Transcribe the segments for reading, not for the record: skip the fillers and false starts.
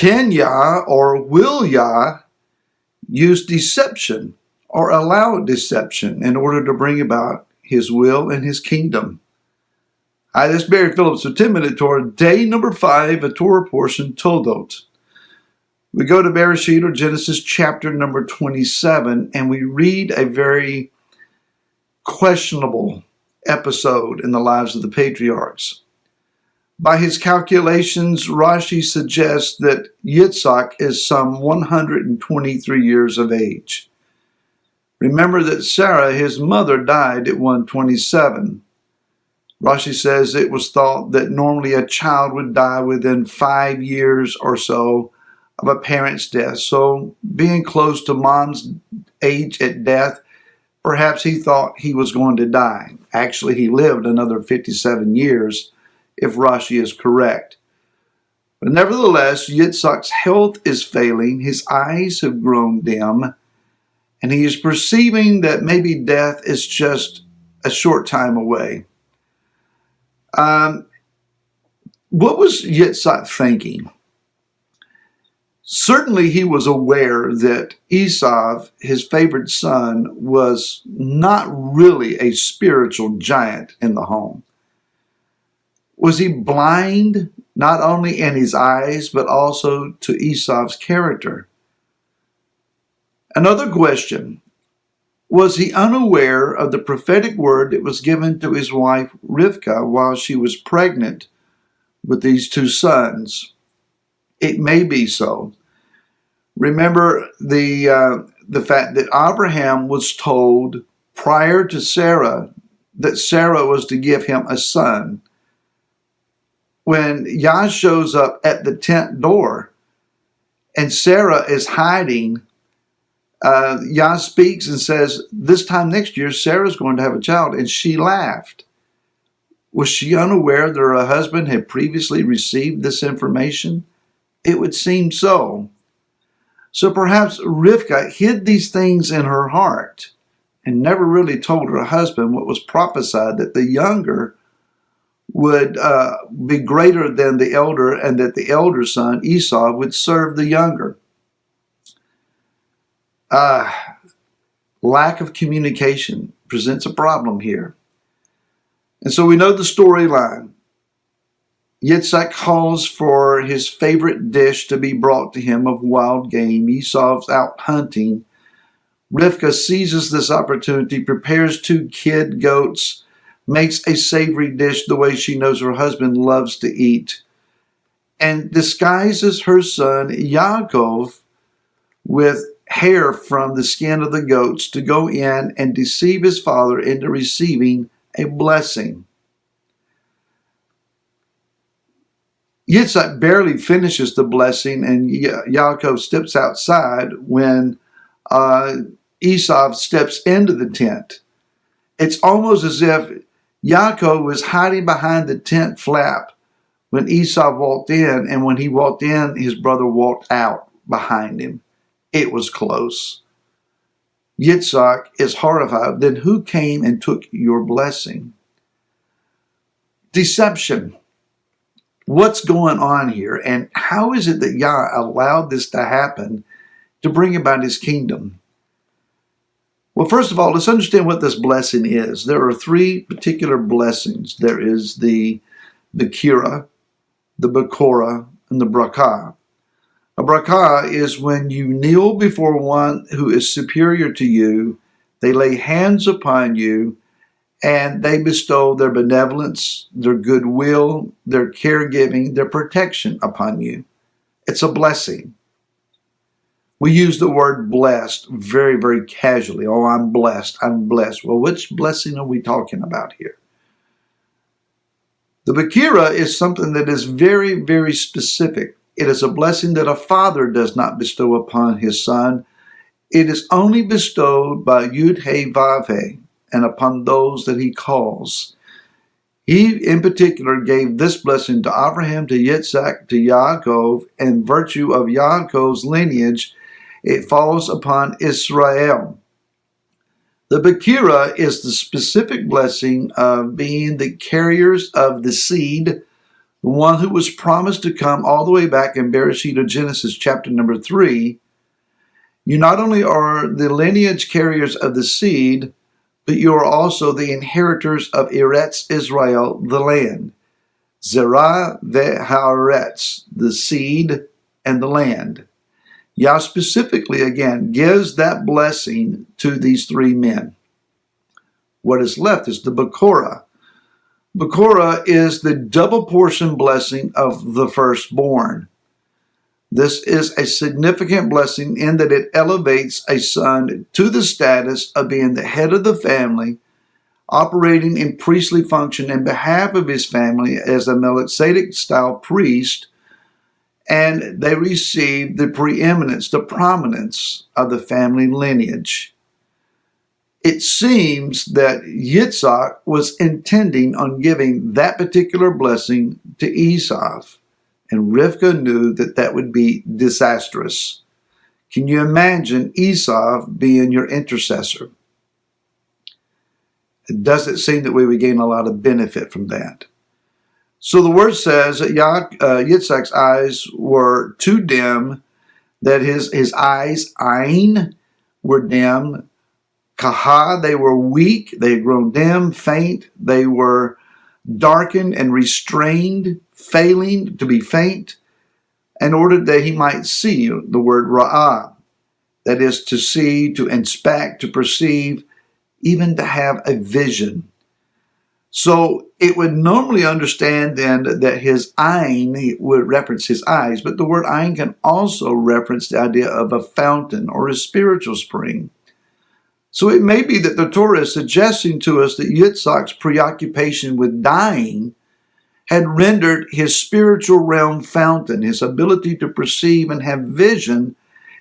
Can Yah or will Yah use deception or allow deception in order to bring about his will and his kingdom? Hi, this is Barry Phillips with 10-Minute Torah, day number 5, a Torah portion, Toldot. We go to Bereshit or Genesis chapter number 27, and we read a very questionable episode in the lives of the patriarchs. By his calculations, Rashi suggests that Yitzhak is some 123 years of age. Remember that Sarah, his mother, died at 127. Rashi says it was thought that normally a child would die within 5 years or so of a parent's death. So being close to mom's age at death, perhaps he thought he was going to die. Actually, he lived another 57 years, if Rashi is correct. But nevertheless, Yitzhak's health is failing, his eyes have grown dim, and he is perceiving that maybe death is just a short time away. What was Yitzhak thinking? Certainly he was aware that Esau, his favorite son, was not really a spiritual giant in the home. Was he blind, not only in his eyes, but also to Esau's character? Another question, was he unaware of the prophetic word that was given to his wife Rivkah while she was pregnant with these two sons? It may be so. Remember the fact that Abraham was told prior to Sarah that Sarah was to give him a son. When Yah shows up at the tent door and Sarah is hiding, Yah speaks and says, this time next year, Sarah's going to have a child. And she laughed. Was she unaware that her husband had previously received this information? It would seem so. So perhaps Rivkah hid these things in her heart and never really told her husband what was prophesied, that the younger would be greater than the elder, and that the elder son, Esau, would serve the younger. Lack of communication presents a problem here. And so we know the storyline. Yitzhak calls for his favorite dish to be brought to him of wild game. Esau's out hunting. Rivkah seizes this opportunity, prepares 2 kid goats, makes a savory dish the way she knows her husband loves to eat, and disguises her son Yaakov with hair from the skin of the goats to go in and deceive his father into receiving a blessing. Yitzhak barely finishes the blessing, and Yaakov steps outside when Esau steps into the tent. It's almost as if Yaakov was hiding behind the tent flap when Esau walked in, and when he walked in, his brother walked out behind him. It was close. Yitzhak is horrified. Then who came and took your blessing? Deception. What's going on here, and how is it that Yah allowed this to happen to bring about his kingdom? Well, first of all, let's understand what this blessing is. There are 3 particular blessings. There is the Kira, the Bakora, and the Brakah. A Brakah is when you kneel before one who is superior to you, they lay hands upon you, and they bestow their benevolence, their goodwill, their caregiving, their protection upon you. It's a blessing. We use the word blessed very, very casually. Oh, I'm blessed. I'm blessed. Well, which blessing are we talking about here? The Bakira is something that is very, very specific. It is a blessing that a father does not bestow upon his son. It is only bestowed by Yud-He Vav-He, and upon those that he calls. He, in particular, gave this blessing to Abraham, to Yitzhak, to Yaakov, and virtue of Yaakov's lineage, it falls upon Israel. The Bakira is the specific blessing of being the carriers of the seed the one who was promised to come all the way back in Bereshit of Genesis chapter number 3, you not only are the lineage carriers of the seed, but you are also the inheritors of Eretz Israel, the land. Zerah ve'haaretz, the seed and the land. Yah specifically, again, gives that blessing to these three men. What is left is the Bekorah. Bekorah is the double portion blessing of the firstborn. This is a significant blessing in that it elevates a son to the status of being the head of the family, operating in priestly function in behalf of his family as a Melchizedek-style priest, and they receive the preeminence, the prominence of the family lineage. It seems that Yitzhak was intending on giving that particular blessing to Esau, and Rivkah knew that that would be disastrous. Can you imagine Esau being your intercessor? It doesn't seem that we would gain a lot of benefit from that. So the word says that Yitzhak's eyes were too dim, that his eyes, Ain, were dim. Kaha, they were weak, they had grown dim, faint, they were darkened and restrained, failing to be faint, in order that he might see, the word ra'ah, that is to see, to inspect, to perceive, even to have a vision. So it would normally understand then that his ayn would reference his eyes, but the word ayn can also reference the idea of a fountain or a spiritual spring. So it may be that the Torah is suggesting to us that Yitzhak's preoccupation with dying had rendered his spiritual realm fountain, his ability to perceive and have vision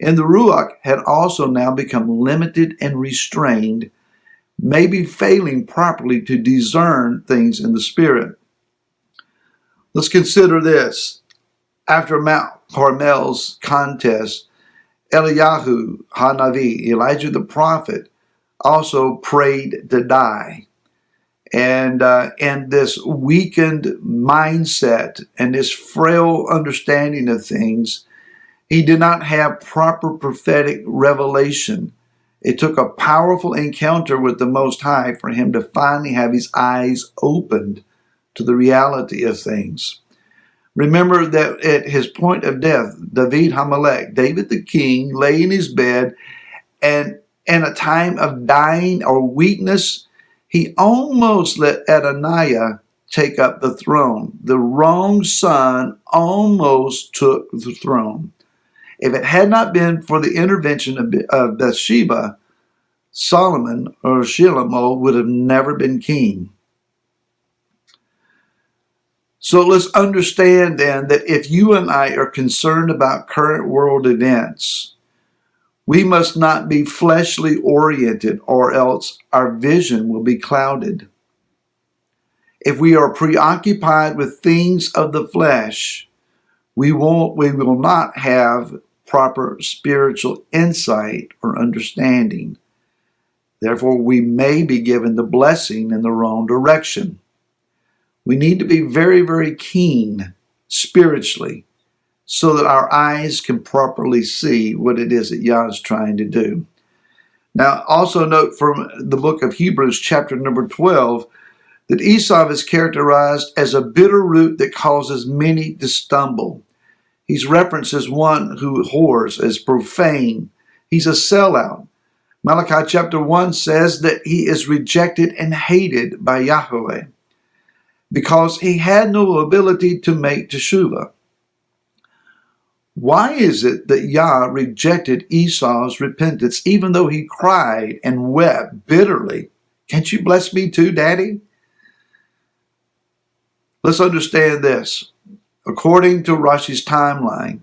in the Ruach had also now become limited and restrained, maybe failing properly to discern things in the Spirit. Let's consider this. After Mount Carmel's contest, Eliyahu Hanavi, Elijah the prophet, also prayed to die. And this weakened mindset and this frail understanding of things, he did not have proper prophetic revelation. It took a powerful encounter with the Most High for him to finally have his eyes opened to the reality of things. Remember that at his point of death, David Hamelech, David the king, lay in his bed, and in a time of dying or weakness, he almost let Adoniah take up the throne. The wrong son almost took the throne. If it had not been for the intervention of Bathsheba, Solomon or Shlomo would have never been king. So let's understand then that if you and I are concerned about current world events, we must not be fleshly oriented, or else our vision will be clouded. If we are preoccupied with things of the flesh, we will not have proper spiritual insight or understanding. Therefore, we may be given the blessing in the wrong direction. We need to be very, very keen spiritually, so that our eyes can properly see what it is that Yah is trying to do. Now, also note from the book of Hebrews, chapter number 12, that Esau is characterized as a bitter root that causes many to stumble. He's referenced as one who whores, as profane. He's a sellout. Malachi chapter 1 says that he is rejected and hated by Yahweh because he had no ability to make teshuvah. Why is it that Yah rejected Esau's repentance, even though he cried and wept bitterly? Can't you bless me too, Daddy? Let's understand this. According to Rashi's timeline,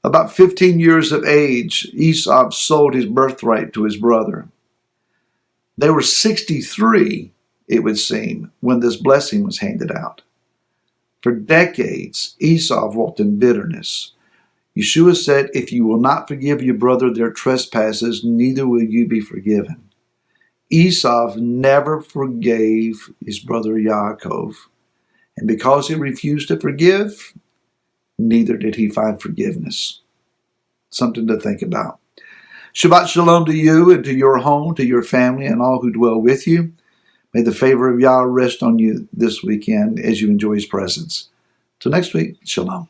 about 15 years of age, Esau sold his birthright to his brother. They were 63, it would seem, when this blessing was handed out. For decades, Esau walked in bitterness. Yeshua said, if you will not forgive your brother their trespasses, neither will you be forgiven. Esau never forgave his brother Yaakov. And because he refused to forgive, neither did he find forgiveness. Something to think about. Shabbat shalom to you and to your home, to your family, and all who dwell with you. May the favor of Yah rest on you this weekend as you enjoy his presence. Till next week, shalom.